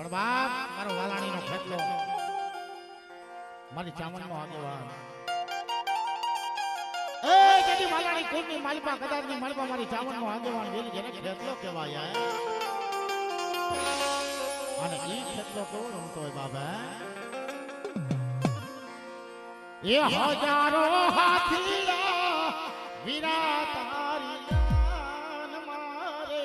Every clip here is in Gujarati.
પણ બાપ મારો વાલાણીનો ખેતલો મારી ચામણનો આગેવાન એ જેની વાલાણી કુળની માલપા કદાચની માલપા મારી ચામણનો આગેવાન વેલી જેને ખેતલો કહેવાય અને ઈ ખેતલો કેવો રમતો હોય બાબા એ હજારો હાથીયા વીરા તારી જાન મારે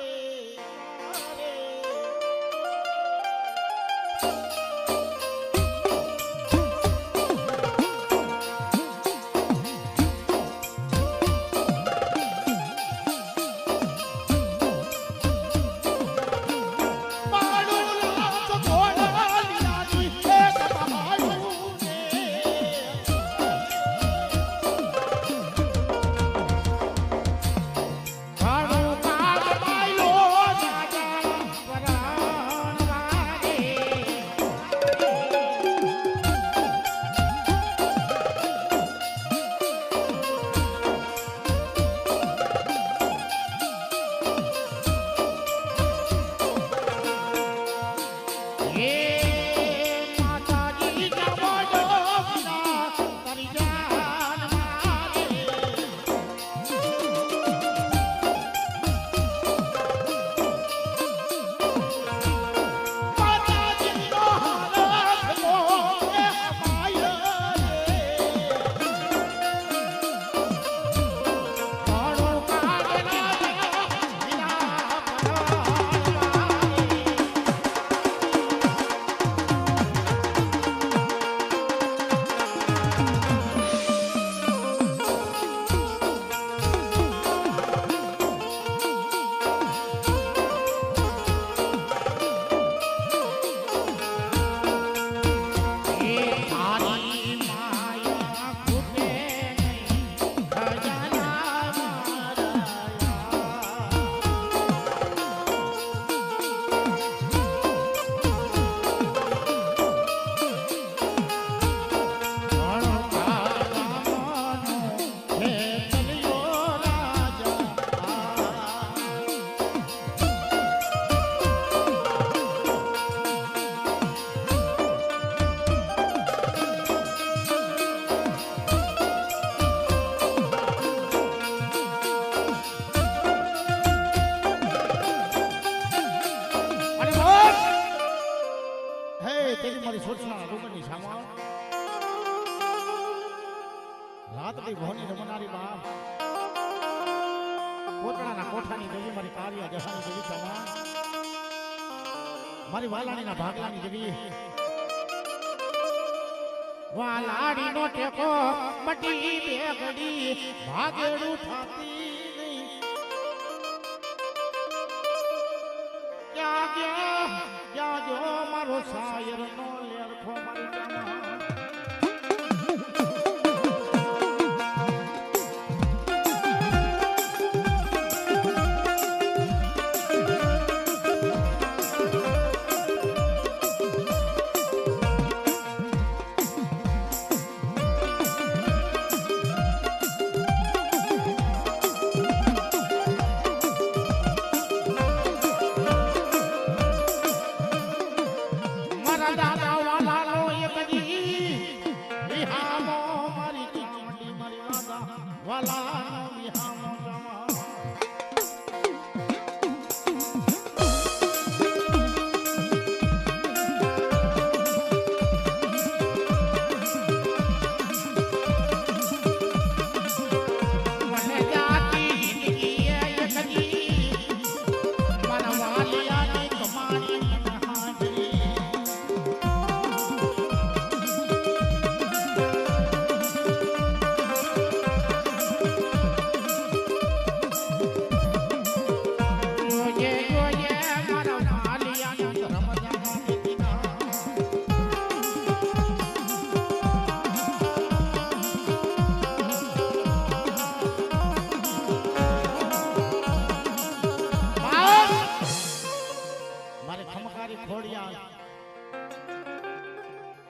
રાતની ભોની રમનારી બાપ કોટડાના કોઠાની દેવી મારી કાર્ય જહાની દેવી તમા મારી વાલાણીના ભાગલાની દેવી વાલાડીનો ટેકો મટી બેગડી ભાગેડું થાતી નહીં ક્યાં જો મારો શાયરનો લેરખો મારી તમા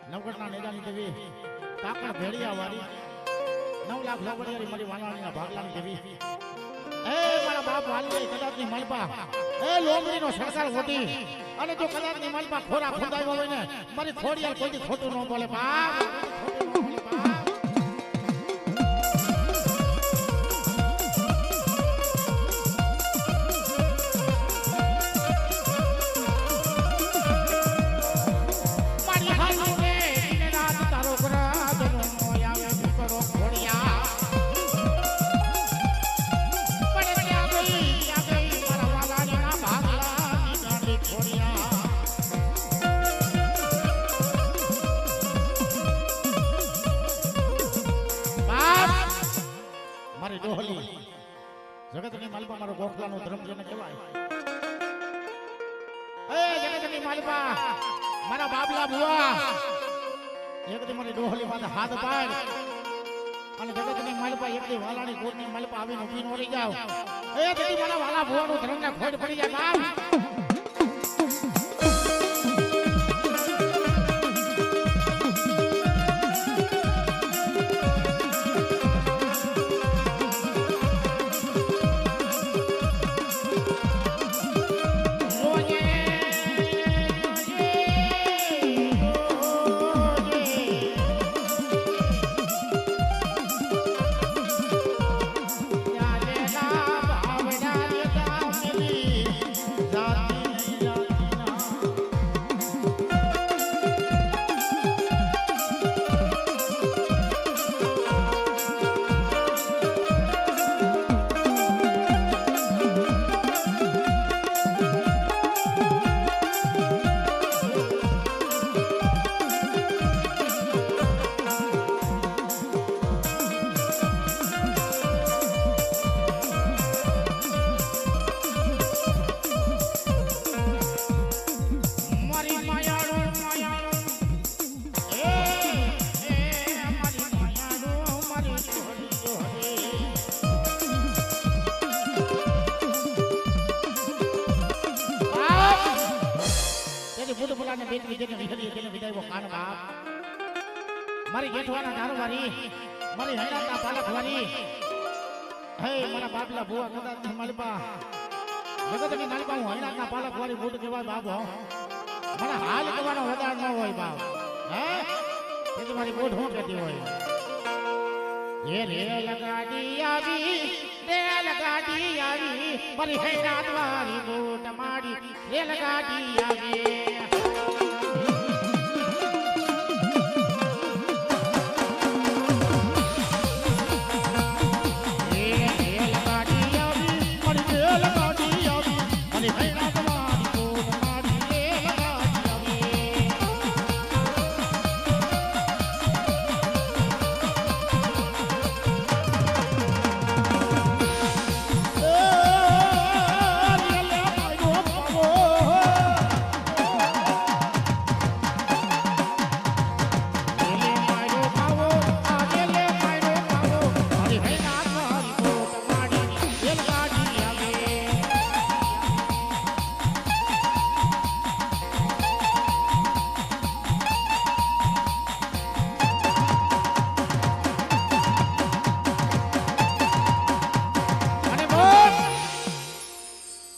નવગઢના નેજાની દેવી કાકણ ભેડિયા વાળી 9 લાખ લોબડિયારી મારી વાલાણીના ભાગલાની દેવી એ મારા બાપ વાલી કદાચની મલપા એ લોમડીનો સરકાર હોતી અને જો કદાચ ની મારી પાસે ખોરા ખોદાયો હોય ને મારી ખોડિયાર કોઈ ખોટું ન બોલે બાપ ખોટું ન બોલે બાપ જગતની માલપા મારો ગોખલાનો ધર્મ જેને કહેવાય એ જગતની માલપા મારા બાબલા બુઆ એકદી મારી ડોહલી માથે હાથ પાડ અને જગતની માલપા એકદી વાલાની કોટની માલપા આવીને ઊભી ન રહી જાવ એ તેથી મારા વાલા બુઆનો ધર્મને ખોટ પડી જાય બાપ મારી જેઠવાના ધારવારી મારી હૈનાના પાલકવારી હે મારા બાપલા ભુવા કદાચ માલપા જગતની માલપા હું હૈનાના પાલકવારી બૂટ કહેવાય બાપ હો મને હાલ કહેવાનો વધાર ન હોય બાપ હે એ તો મારી બૂટ હું કહેતી હોય એ રેલ ગાડી આવી મારી હૈના દ્વારી બૂટ મારી રેલ ગાડી આવી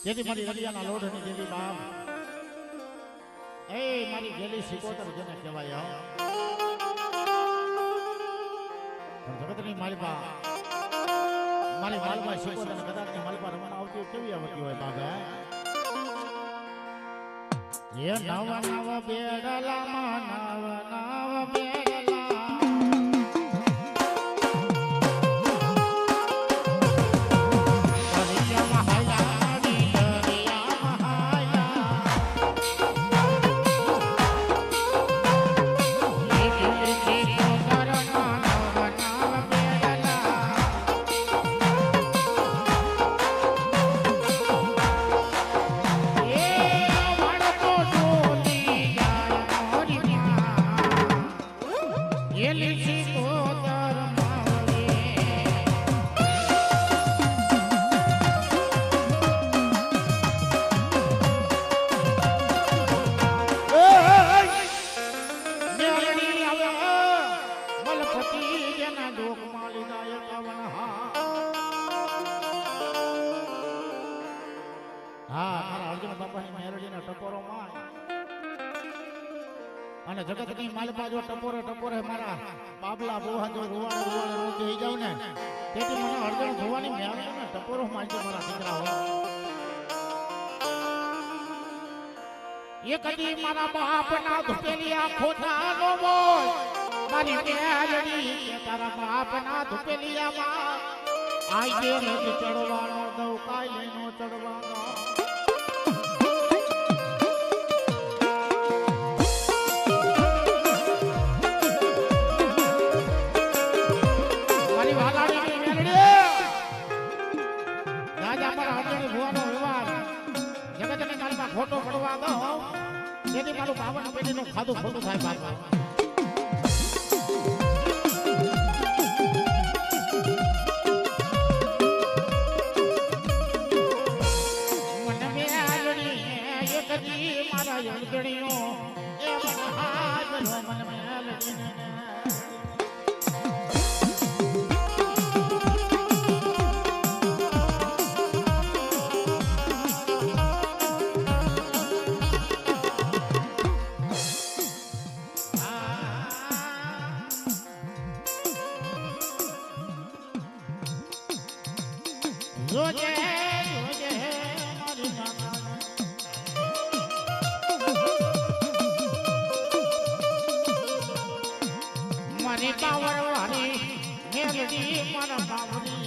જેથી મારી રલિયાના લોઢની દેવી બાપ એ મારી ગેલી સિકોતર જેને કહેવાય પણ જગતની માલપા મારી માલપા સિકોતર કદાચની માલપા રમવા આવતી કેવી આવતી હોય બાપ એ નવા નવા બેડલામાં નવા નવા બેડલા અર્જુન બાપાની મેરડીના ટપોરો માં અને જગતની માલપા જો ટપોરે મારા બાબલા બોહા જો રૂવાડે રોજ થઈ જાવ ને તેથી મને અર્જુન ભવાની મેરડીના ટપોરો મારજો મારા દીકરા હો એ કદી મારા બાપના ધુપેલિયા ખોટા નો બોલ મારી મેરડી કે તારા બાપના ધુપેલિયામાં આઈ જે નદી ચડવાનો દઉ કાઈ નો ચડવાનો મારી વાલાડી મેરડી રાજા મારા અર્જુન ભવાનો વ્યવહાર જગતની માલમાં ખોટો પડવા દો જેથી મારું 52 પેઢીનું ખાધું ખોટું થાય બાપા મારા યંગણીઓ એ મહાજનો મન મેલડીને રોજે મારી મારી પાવર વાળી મેલડી મારા બાવરી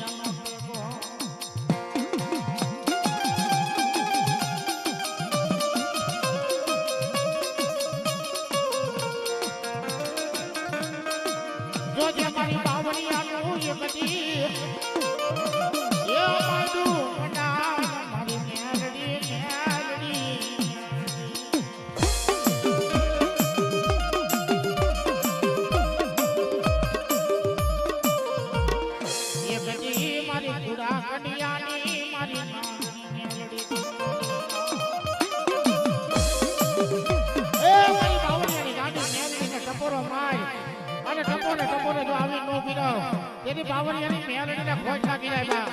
જોજે મારી બાવરી આનું એ બધી એ મારું મારી મેલડી મારી કુડા કડિયાની મારી મેલડી એ મારી બાવળિયાની ગાડી મેલડીને ટપોરો માર અને ટપોરે જો આવી નો પીરાવ તેની બાવળિયાની મેલડીને ખોજ લાગી જાય બા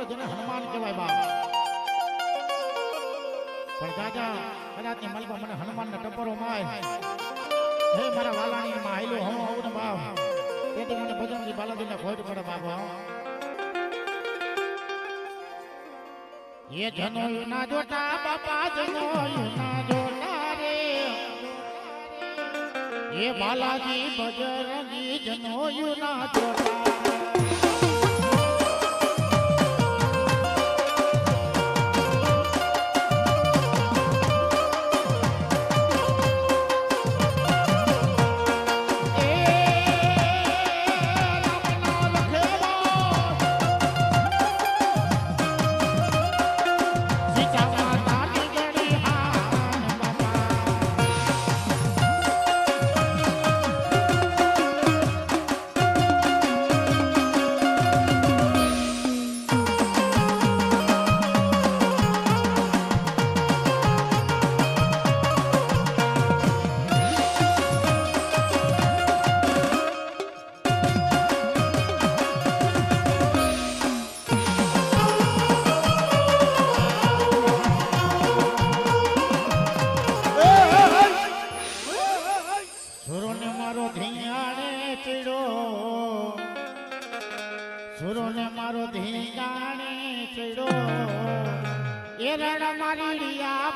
જેને હનુમાન કહેવાય બા પણ દાદા કદાચ ની મલબા મને હનુમાન ના ટપોરો માય હે મારા વાલાણી માં આયલો હમ આવું ને બાપ તેથી મને ભજનજી બાલાજી ને ખોટ પડે બાબા એ જનોય ના જોતા બાપા જનોય ના જોતા રે એ બાલાજી બજરંગી જનોય ના જોતા સુરોને મારો ધીંગાણે ચડ્યો એ રણ મારી રિયા